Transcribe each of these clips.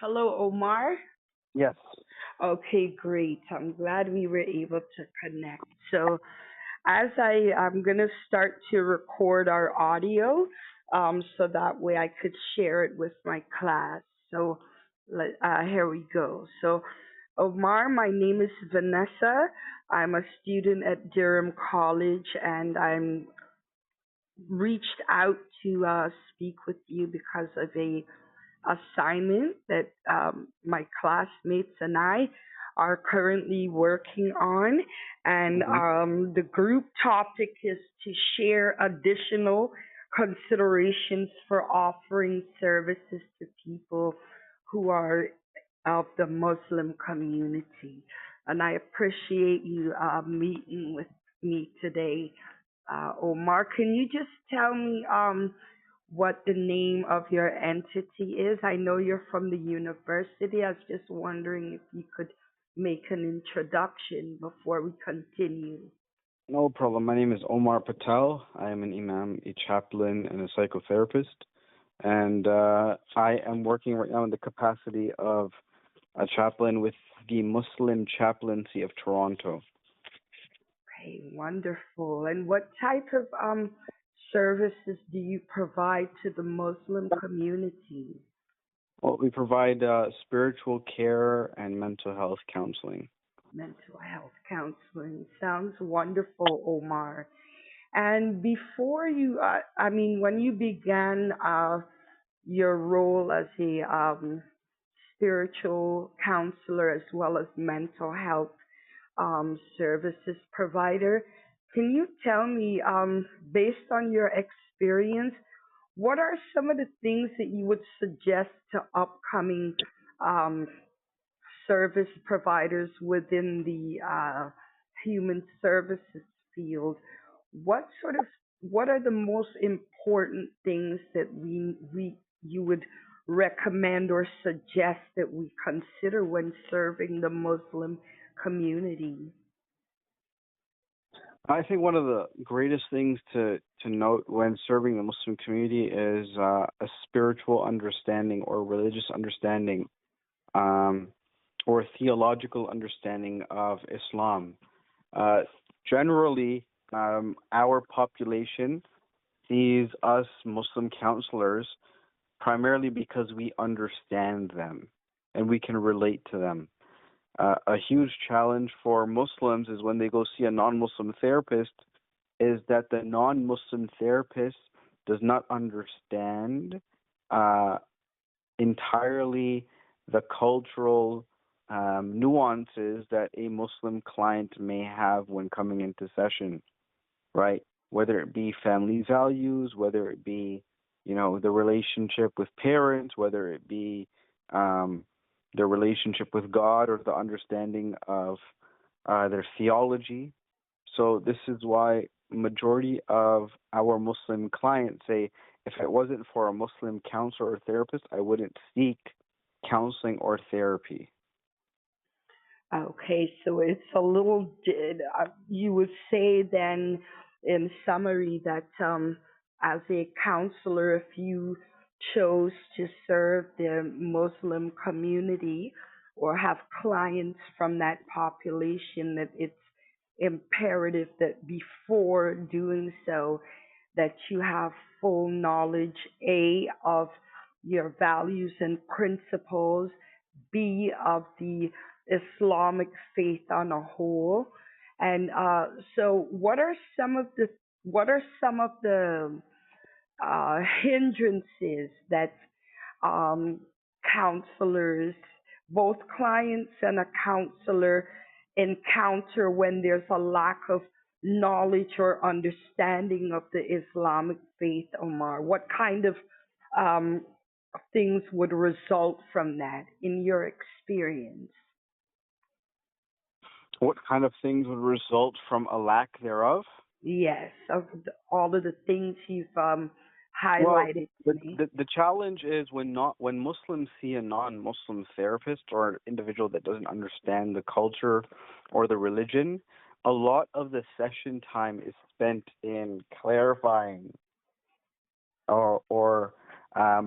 Hello, Omar. Yes, Okay, great. I'm glad we were able to connect. So, I'm going to start to record our audio so that way I could share it with my class. So, here we go. So, Omar, my name is Vanessa. I'm a student at Durham College and I'm reached out to speak with you because of a assignment that my classmates and I are currently working on. And hmm the group topic is to share additional considerations for offering services to people who are of the Muslim community. And I appreciate you meeting with me today. Omar, can you just tell me what the name of your entity is? I know you're from the university. I was just wondering if you could make an introduction before we continue. no problem. My name is Omar Patel. I am an imam, a chaplain, and a psychotherapist. And I am working right now in the capacity of a chaplain with the Muslim Chaplaincy of Toronto. Okay, wonderful. And what type of services do you provide to the Muslim community? Well, we provide spiritual care and mental health counseling. Mental health counseling. Sounds wonderful, Omar. And before you, when you began your role as a spiritual counselor as well as mental health services provider, can you tell me, based on your experience, what are some of the things that you would suggest to upcoming um, service providers within the human services field? What sort of what are the most important things that we you would recommend or suggest that we consider when serving the Muslim community? I think one of the greatest things to note when serving the Muslim community is a spiritual understanding or religious understanding um, or theological understanding of Islam. Uh, Generally, our population sees us Muslim counselors primarily because we understand them and we can relate to them. A huge challenge for Muslims is when they go see a non-Muslim therapist, is that the non-Muslim therapist does not understand uh, entirely the cultural nuances that a Muslim client may have when coming into session, right? Whether it be family values, whether it be, the relationship with parents, whether it be um, their relationship with God or the understanding of their theology. So this is why majority of our Muslim clients say, if it wasn't for a Muslim counselor or therapist, I wouldn't seek counseling or therapy. Okay, so it's a little, you would say then, in summary, that as a counselor, if you chose to serve the Muslim community or have clients from that population, that it's imperative that before doing so, that you have full knowledge, A, of your values and principles, B, of the Islamic faith on a whole. And so, what are some of the hindrances that um, counselors, both clients and a counselor, encounter when there's a lack of knowledge or understanding of the Islamic faith, Omar? What kind of um, things would result from that in your experience? What kind of things would result from a lack thereof? Yes, all of the things you've Well, highlighted to me. the challenge is when Muslims see a non-Muslim therapist or an individual that doesn't understand the culture or the religion, a lot of the session time is spent in clarifying or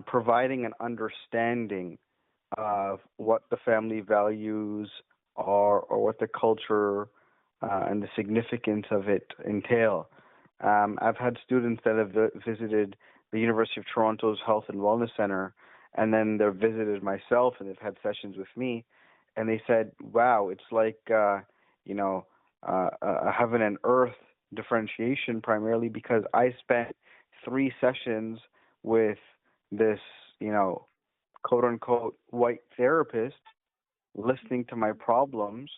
providing an understanding of what the family values are, or what the culture and the significance of it entail. I've had students that have visited the University of Toronto's Health and Wellness Center, and then they've visited myself and they've had sessions with me, and they said, "Wow, it's like you know a heaven and earth differentiation." Primarily because I spent 3 sessions with this, you know, quote unquote white therapist, listening to my problems,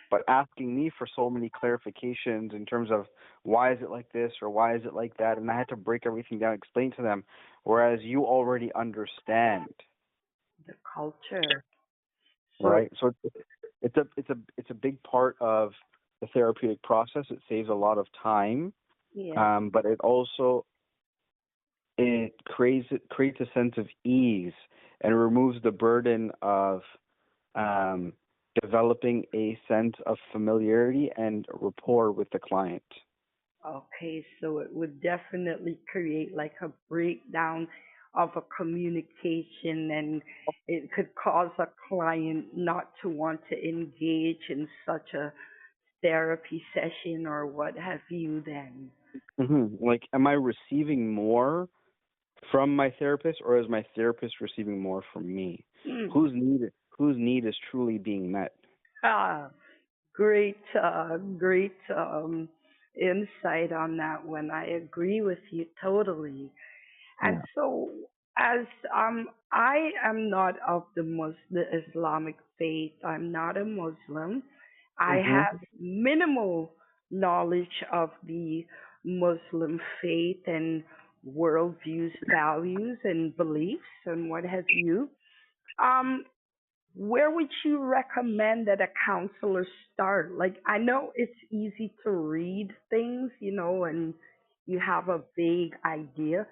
but asking me for so many clarifications in terms of why is it like this or why is it like that, and I had to break everything down, explain to them, whereas you already understand, The culture. So, right? So it's a big part of the therapeutic process. It saves a lot of time, yeah. but it creates a sense of ease and removes the burden of um, developing a sense of familiarity and rapport with the client. Okay, so it would definitely create like a breakdown of a communication, and it could cause a client not to want to engage in such a therapy session or what have you then. Like, am I receiving more from my therapist, or is my therapist receiving more from me? Hmm. Whose need is truly being met? Ah, great insight on that one. I agree with you totally. And Yeah. so, as I am not of the Islamic faith. I'm not a Muslim. I Mhm. have minimal knowledge of the Muslim faith and worldviews, values, and beliefs, and what have you. Um, where would you recommend that a counselor start? Like, I know it's easy to read things, and you have a vague idea,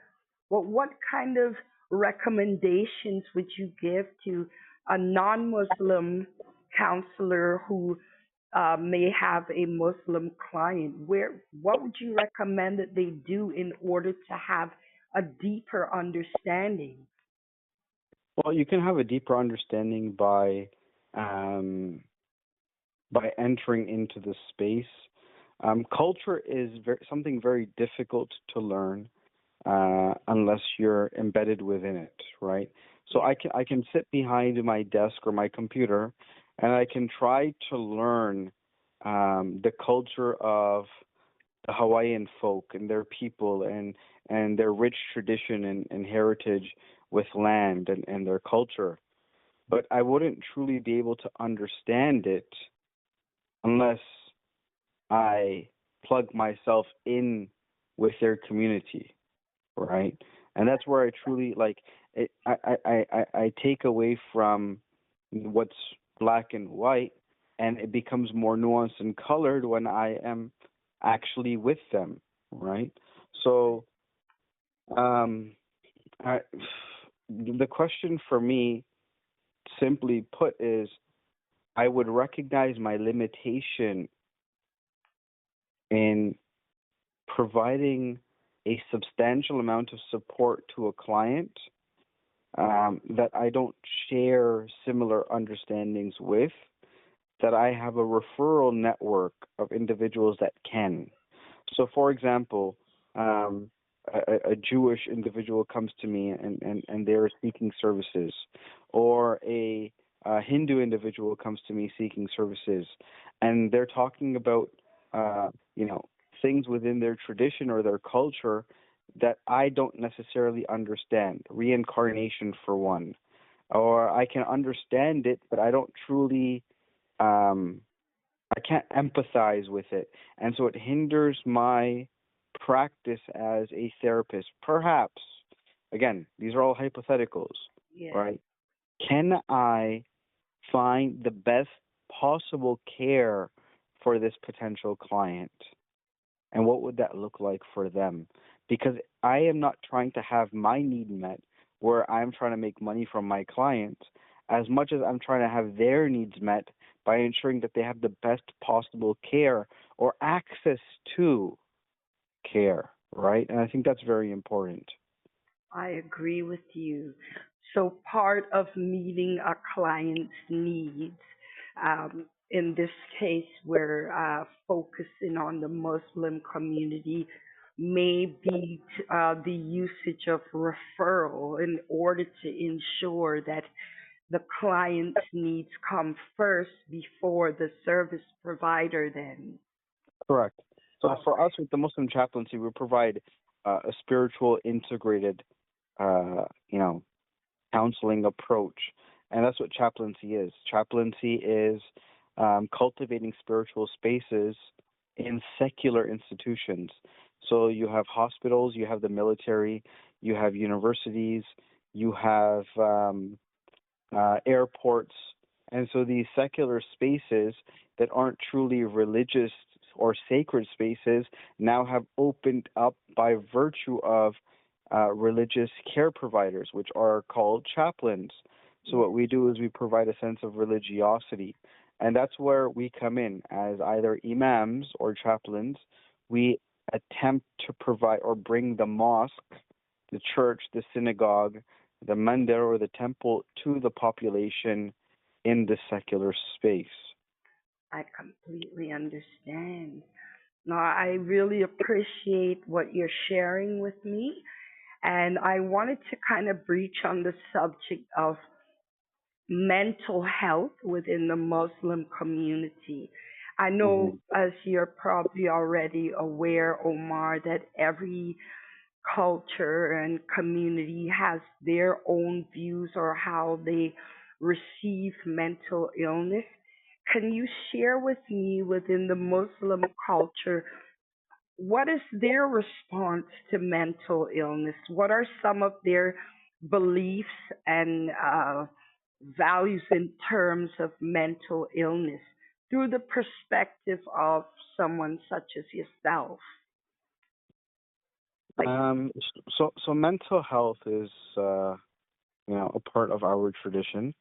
but what kind of recommendations would you give to a non-Muslim counselor who may have a Muslim client? What would you recommend that they do in order to have a deeper understanding? Well, you can have a deeper understanding um, by entering into the space. Culture is something very difficult to learn unless you're embedded within it, right? So Yeah. I can sit behind my desk or my computer, and I can try to learn the culture of the Hawaiian folk and their people, and their rich tradition and heritage with land and their culture. But I wouldn't truly be able to understand it unless I plug myself in with their community, right? And that's where I truly like it. I take away from what's black and white, and it becomes more nuanced and colored when I am actually with them, right? So, um, I, the question for me, simply put, is I would recognize my limitation in providing a substantial amount of support to a client that I don't share similar understandings with, that I have a referral network of individuals that can. So, for example, um, a Jewish individual comes to me and they're seeking services, or a Hindu individual comes to me seeking services, and they're talking about, uh, you know, things within their tradition or their culture that I don't necessarily understand. Reincarnation, for one, or I can understand it, but I don't truly um, I can't empathize with it. And so it hinders my practice as a therapist. Perhaps, again, these are all hypotheticals, Yeah. right? Can I find the best possible care for this potential client? And what would that look like for them? Because I am not trying to have my need met where I'm trying to make money from my clients, as much as I'm trying to have their needs met by ensuring that they have the best possible care or access to care, right? And I think that's very important. I agree with you. So part of meeting a client's needs, in this case, we're focusing on the Muslim community, may be the usage of referral in order to ensure that the client's needs come first before the service provider then. Correct. So for Okay. us with the Muslim chaplaincy, we provide a spiritual integrated, you know, counseling approach, and that's what chaplaincy is. Chaplaincy is cultivating spiritual spaces in secular institutions. So you have hospitals, you have the military, you have universities, you have airports. And so these secular spaces that aren't truly religious or sacred spaces now have opened up by virtue of religious care providers, which are called chaplains. So Yes. what we do is we provide a sense of religiosity. And that's where we come in as either imams or chaplains. We attempt to provide or bring the mosque, the church, the synagogue, the mandir or the temple to the population in the secular space. I completely understand. Now, I really appreciate what you're sharing with me. And I wanted to kind of breach on the subject of mental health within the Muslim community. I know, Hmm. as you're probably already aware, Omar, that every culture and community has their own views or how they receive mental illness. Can you share with me within the Muslim culture what is their response to mental illness? What are some of their beliefs and values in terms of mental illness through the perspective of someone such as yourself? Like, Um, so mental health is, a part of our tradition.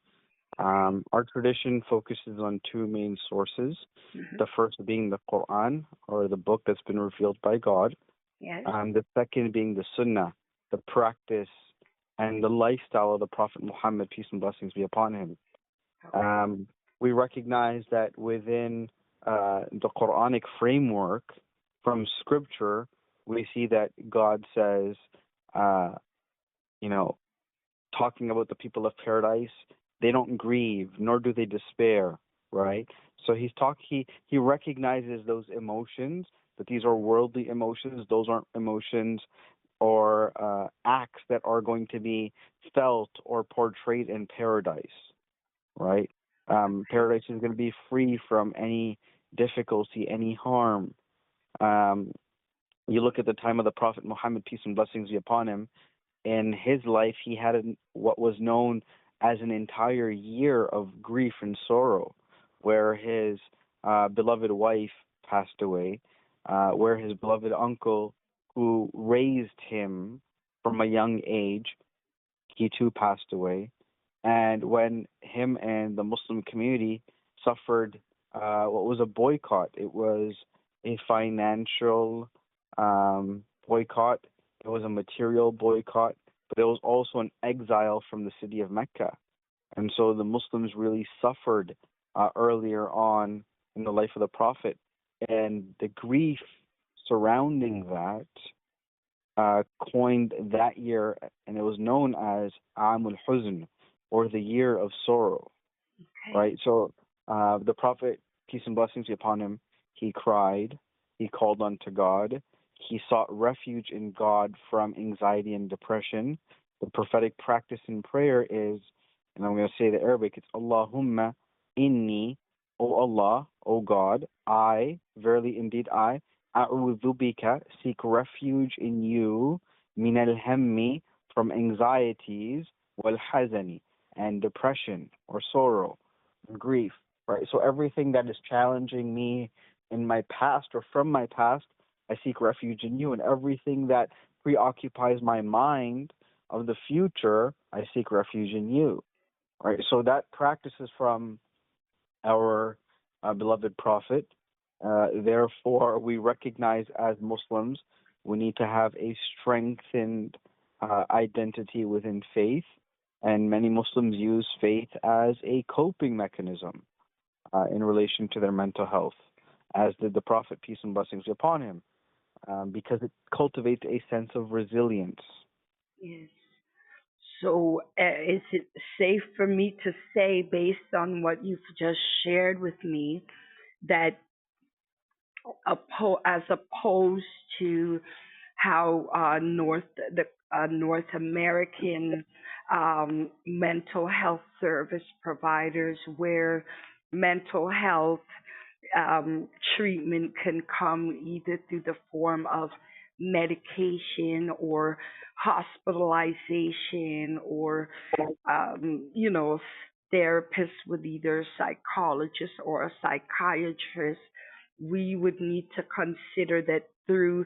okay, Our tradition focuses on two main sources. hmm, The first being the Quran, or the book that's been revealed by God. yes, The second being the Sunnah, the practice and the lifestyle of the Prophet Muhammad, peace and blessings be upon him. okay, Um, we recognize that within the Quranic framework from Scripture, we see that God says, uh, you know, talking about the people of paradise, they don't grieve nor do they despair, right? So he recognizes those emotions, that these are worldly emotions. Those aren't emotions or acts that are going to be felt or portrayed in paradise, right? Paradise is going to be free from any difficulty, any harm. Um, you look at the time of the Prophet Muhammad, peace and blessings be upon him. In his life, he had what was known as an entire year of grief and sorrow, where his beloved wife passed away, where his beloved uncle, who raised him from a young age, he too passed away. And when him and the Muslim community suffered what was a boycott, it was a financial boycott, it was a material boycott, but it was also an exile from the city of Mecca. And so the Muslims really suffered earlier on in the life of the Prophet. And the grief surrounding that coined that year, and it was known as Amul Huzn, or the year of sorrow, okay, right? So the Prophet, peace and blessings be upon him, he cried, he called unto God, he sought refuge in God from anxiety and depression. The prophetic practice in prayer is, and I'm going to say the Arabic, it's Allahumma inni, O Allah, O God, I, verily indeed I, a'udhu bika, seek refuge in you, min al-hammi, from anxieties, wal hazani, and depression or sorrow and grief, right? So everything that is challenging me in my past or from my past, I seek refuge in you. And everything that preoccupies my mind of the future, I seek refuge in you, right? So that practice is from our beloved Prophet. Therefore, we recognize as Muslims, we need to have a strengthened identity within faith. And many Muslims use faith as a coping mechanism in relation to their mental health, as did the Prophet, peace and blessings be upon him, because it cultivates a sense of resilience. Yes. So, is it safe for me to say, based on what you've just shared with me, that as opposed to how North American mental health service providers, where mental health um, treatment can come either through the form of medication or hospitalization or therapists with either a psychologist or a psychiatrist. We would need to consider that through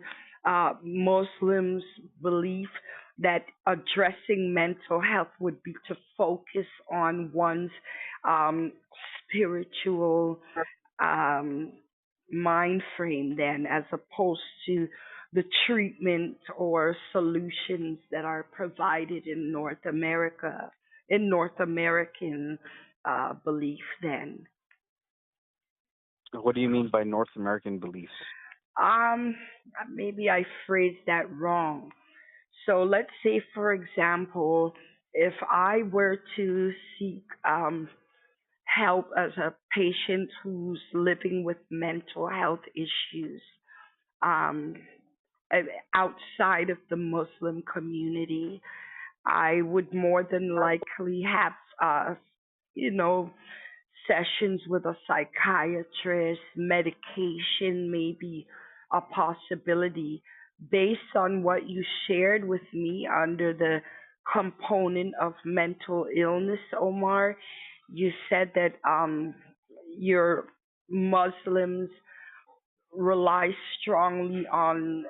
Muslims' belief that addressing mental health would be to focus on one's um, spiritual um, mind frame, then, as opposed to the treatment or solutions that are provided in North American belief, then. What do you mean by North American beliefs? Um, Maybe I phrased that wrong. So let's say, for example, if I were to seek help as a patient who's living with mental health issues, um, outside of the Muslim community, I would more than likely have, you know, sessions with a psychiatrist, medication may be a possibility. Based on what you shared with me under the component of mental illness, Omar, you said that your Muslims rely strongly on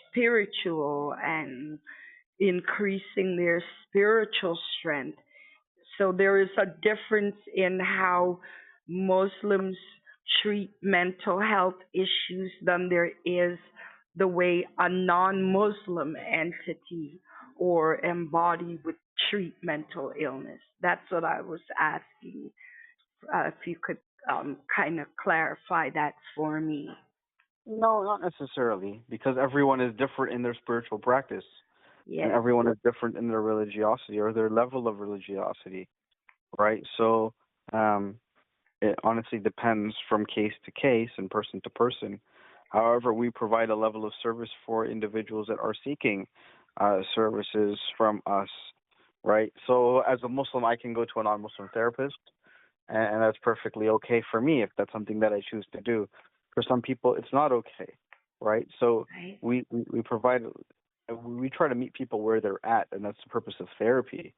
spiritual and increasing their spiritual strength. So there is a difference in how Muslims treat mental health issues than there is the way a non-Muslim entity or embody would treat mental illness. That's what I was asking. If you could kind of clarify that for me. No, not necessarily, because everyone is different in their spiritual practice, and Yes, everyone is different in their religiosity or their level of religiosity, right? So, um, it honestly depends from case to case and person to person. However, we provide a level of service for individuals that are seeking services from us, right? So, as a Muslim, I can go to a non-Muslim therapist, and that's perfectly okay for me if that's something that I choose to do. For some people, it's not okay, right? So, right, we provide, we try to meet people where they're at, and that's the purpose of therapy,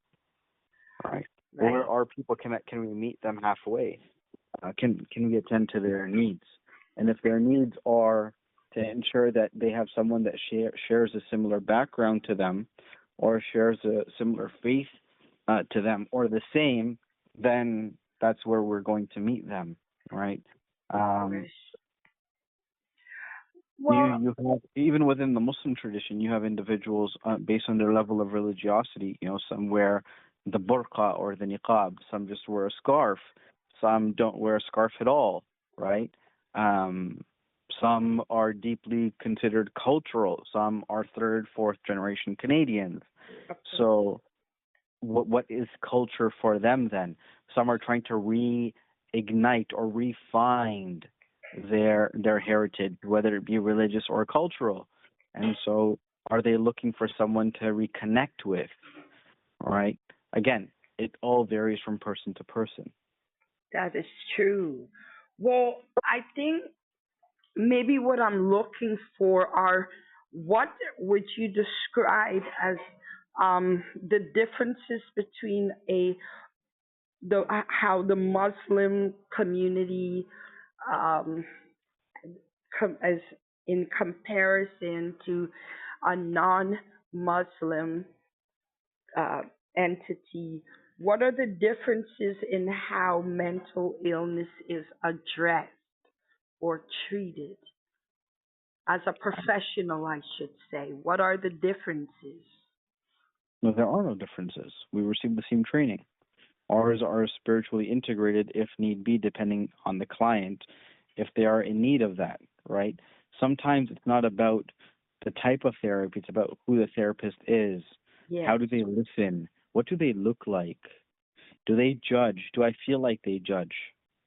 right? Where right, are people? Can we meet them halfway? Can we attend to their needs? And if their needs are to ensure that they have someone that shares a similar background to them, or shares a similar faith to them, or the same, then that's where we're going to meet them, right? of Um, course. you Well, you have, even within the Muslim tradition, you have individuals based on their level of religiosity. Some wear the burqa or the niqab, some just wear a scarf, some don't wear a scarf at all, right? Um, some are deeply considered cultural, some are third, fourth generation Canadians. of course, So what is culture for them then? Some are trying to reignite or refine their heritage, whether it be religious or cultural. And so are they looking for someone to reconnect with? Right? Again, it all varies from person to person. that is true. Well, I think maybe what I'm looking for are, what would you describe as the differences between how the Muslim community um, as in comparison to a non-Muslim uh, entity? What are the differences in how mental illness is addressed or treated? As a professional, I should say, what are the differences? No, there are no differences. We receive the same training. Ours are spiritually integrated if need be, depending on the client, if they are in need of that, right? Sometimes it's not about the type of therapy, it's about who the therapist is. How Yes. do they listen? What do they look like? Do they judge? Do I feel like they judge?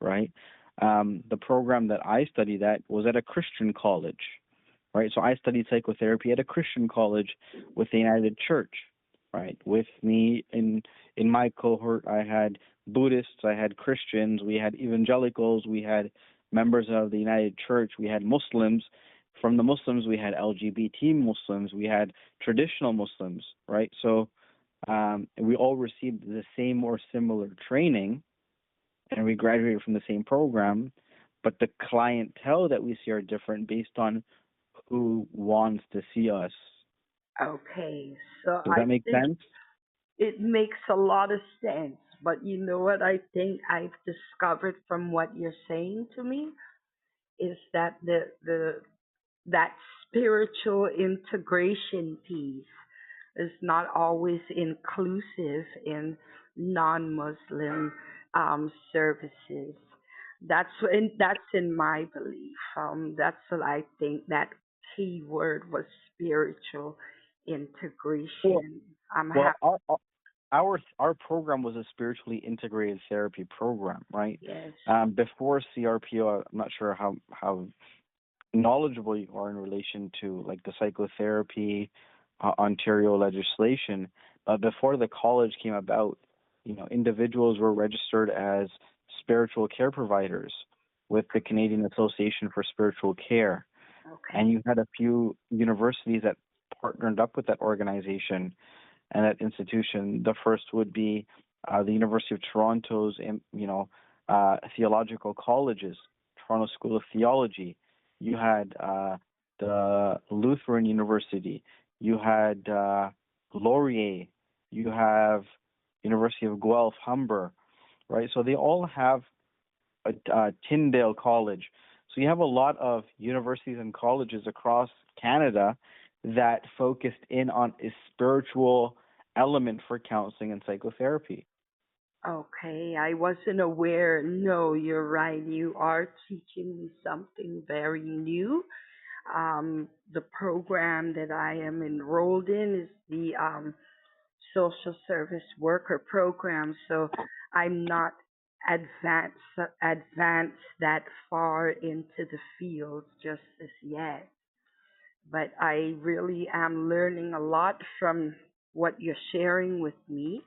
Right? The program that I studied at was at a Christian college, right? So I studied psychotherapy at a Christian college with the United Church, right? With me in my cohort, I had Buddhists, I had Christians, we had evangelicals, we had members of the United Church, we had Muslims. From the Muslims, we had LGBT Muslims, we had traditional Muslims, right? So we all received the same or similar training, and we graduated from the same program, but the clientele that we see are different based on who wants to see us. Okay. So Does I that make think sense? it makes a lot of sense. But you know what I think I've discovered from what you're saying to me is that that spiritual integration piece is not always inclusive in non-Muslim services. That's in my belief. That's what I think. That key word was spiritual Well, integration. I'm well, happy. our program was a spiritually integrated therapy program, right? Yes. Before CRPO, I'm not sure how knowledgeable you are in relation to like the psychotherapy Ontario legislation. Before the college came about, individuals were registered as spiritual care providers with the Canadian Association for Spiritual Care, and Okay. you had a few universities that partnered up with that organization and that institution. The first would be the University of Toronto's, theological colleges, Toronto School of Theology. You had the Lutheran University. You had Laurier. You have University of Guelph, Humber, right? So they all have Tyndale College. So you have a lot of universities and colleges across Canada that focused in on a spiritual element for counseling and psychotherapy. Okay, I wasn't aware. No, you're right. You are teaching me something very new. The program that I am enrolled in is the social service worker program, so I'm not advanced that far into the field just as yet. But I really am learning a lot from what you're sharing with me.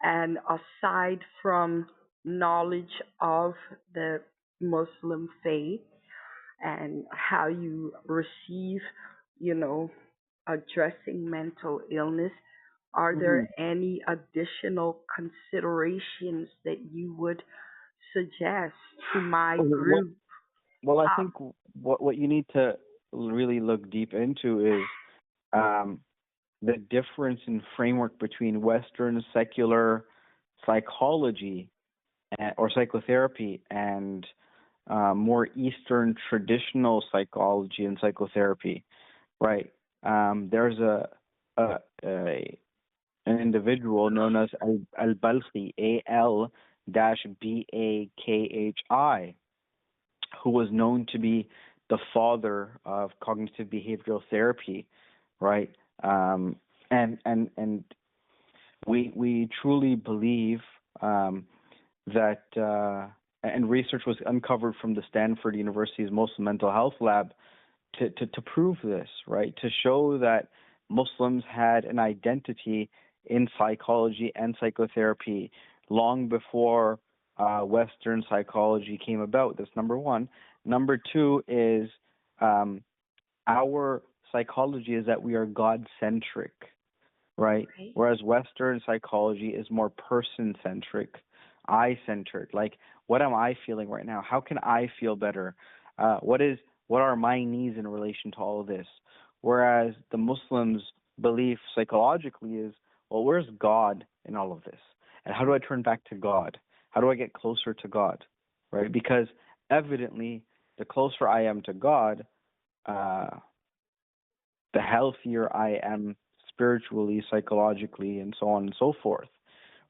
And aside from knowledge of the Muslim faith and how you receive, you know, addressing mental illness, are Mm-hmm. there any additional considerations that you would suggest to my Well, group? well, I Uh, think what you need to really look deep into is um, the difference in framework between Western secular psychology or psychotherapy and more Eastern traditional psychology and psychotherapy, right? There's a an individual known as Al-Balkhi, Al-Bakhi, who was known to be the father of cognitive behavioral therapy, right? Um, and we truly believe that and research was uncovered from the Stanford University's Muslim Mental Health Lab to prove this, right? To show that Muslims had an identity in psychology and psychotherapy long before Western psychology came about. That's number one. Number two is um, our psychology is that we are God centric, right? okay. Whereas Western psychology is more person centric, I centered. Like, what am I feeling right now? How can I feel better? What are my needs in relation to all of this? Whereas the Muslims' belief psychologically is, well, where's God in all of this? And how do I turn back to God? How do I get closer to God? Right? Because evidently, the closer I am to God, uh, the healthier I am spiritually, psychologically, and so on and so forth.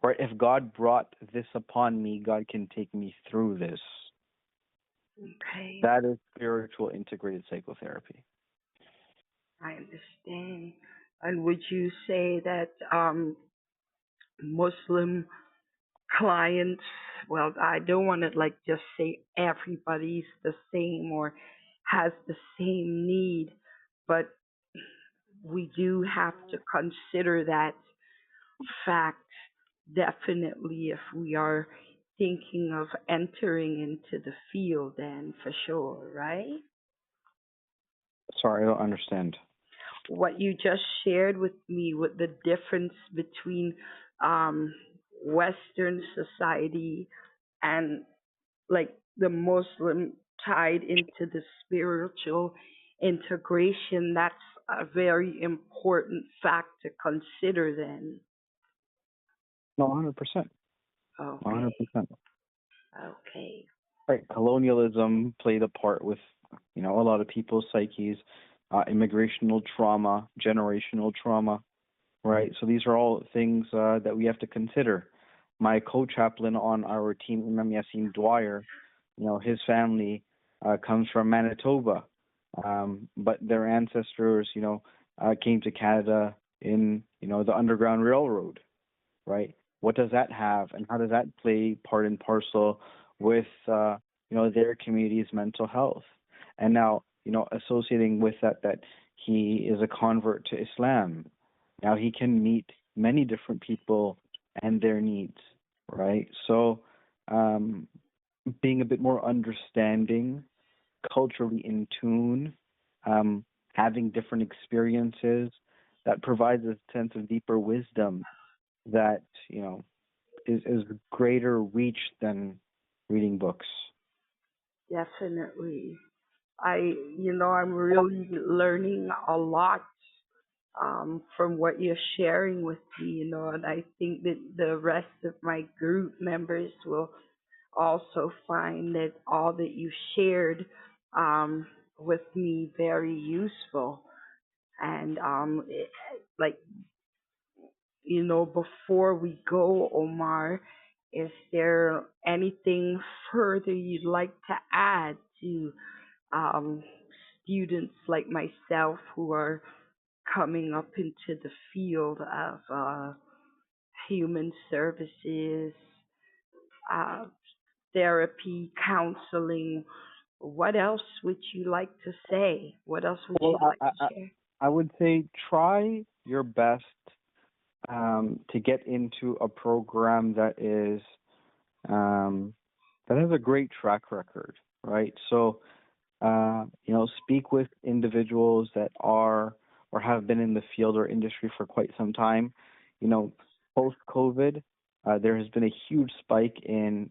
Right? If God brought this upon me, God can take me through this. Okay, That is spiritual integrated psychotherapy. I understand. And would you say that Muslim clients, well, I don't want to like just say everybody's the same or has the same need, but we do have to consider that fact definitely if we are thinking of entering into the field, then for sure, right? Sorry, I don't understand. What you just shared with me with the difference between um, Western society and like the Muslim tied into the spiritual integration, that's a very important fact to consider then. No, 100%. Okay, 100%. okay. Right. Colonialism played a part with, a lot of people's psyches, immigrational trauma, generational trauma, right? So these are all things that we have to consider. My co-chaplain on our team, Imam Yassin Dwyer, his family comes from Manitoba, but their ancestors, came to Canada in, the Underground Railroad, right? What does that have, and how does that play part and parcel with their community's mental health? And now, associating with that he is a convert to Islam. Now he can meet many different people and their needs, right? So, being a bit more understanding, culturally in tune, having different experiences, that provides a sense of deeper wisdom that is greater reach than reading books. Definitely. I'm really learning a lot from what you're sharing with me, and I think that the rest of my group members will also find that all that you shared um, with me very useful. And like before we go, Omar, is there anything further you'd like to add to um, students like myself who are coming up into the field of human services, uh, therapy, counseling? What else would you like to say? What else would Well, you like to share? I would say try your best to get into a program that has a great track record, right? So, speak with individuals that are or have been in the field or industry for quite some time. Post COVID, there has been a huge spike in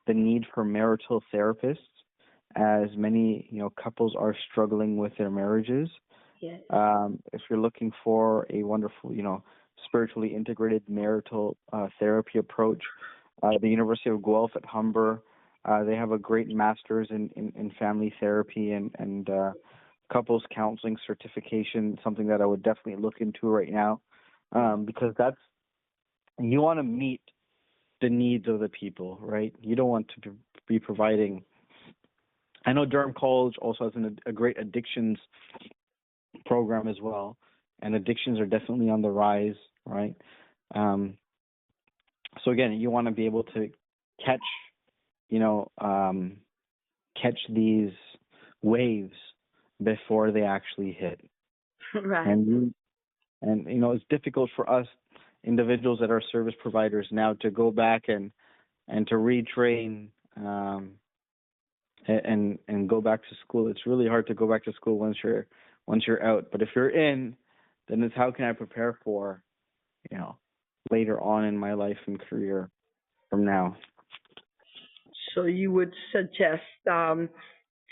the need for marital therapists, as many couples are struggling with their marriages. Yes. If you're looking for a wonderful, spiritually integrated marital therapy approach, the University of Guelph at Humber, they have a great master's in family therapy and couples counseling certification, something that I would definitely look into right now, because you want to meet the needs of the people, right? You don't want to be providing. I know Durham College also has a great addictions program as well, and addictions are definitely on the rise, right? So again, you want to be able to catch, catch these waves before they actually hit. Right. And it's difficult for us individuals that are service providers now to go back and to retrain and go back to school. It's really hard to go back to school once you're out. But if you're in, then it's how can I prepare for, later on in my life and career from now. So you would suggest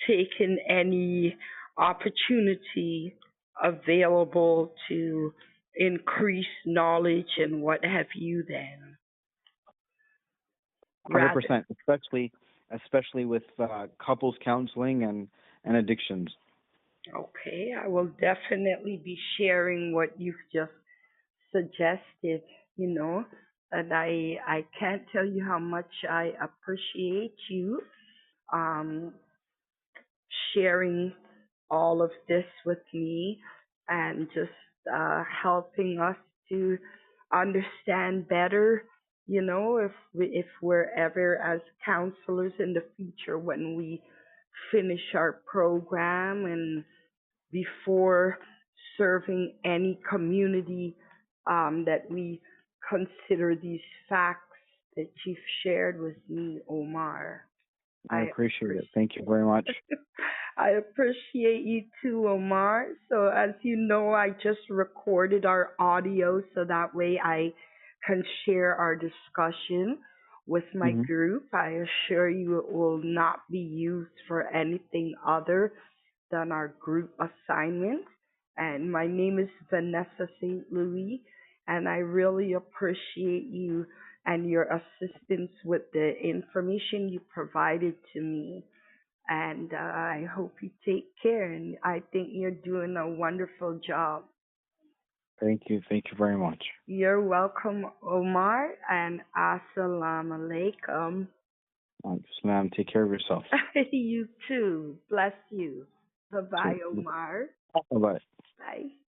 taking any opportunity available to increase knowledge and what have you then, rather. 100%, especially with couples counseling and addictions. Okay, I will definitely be sharing what you've just suggested, you know, and I can't tell you how much I appreciate you um sharing all of this with me and just helping us to understand better, you know, if we're ever as counselors in the future when we finish our program and before serving any community, that we consider these facts that you've shared with me, Omar. I I appreciate it. appreciate Thank you very much. I appreciate you too, Omar. So, as you know, I just recorded our audio so that way I can share our discussion with my Hmm. group. I assure you it will not be used for anything other than our group assignment. And my name is Vanessa St. Louis, and I really appreciate you and your assistance with the information you provided to me. And I hope you take care. And I think you're doing a wonderful job. Thank you. Thank you very much. You're welcome, Omar, and assalamu alaikum. Islam, take care of yourself. You too. Bless you. Bye bye, Omar. Bye bye. Bye.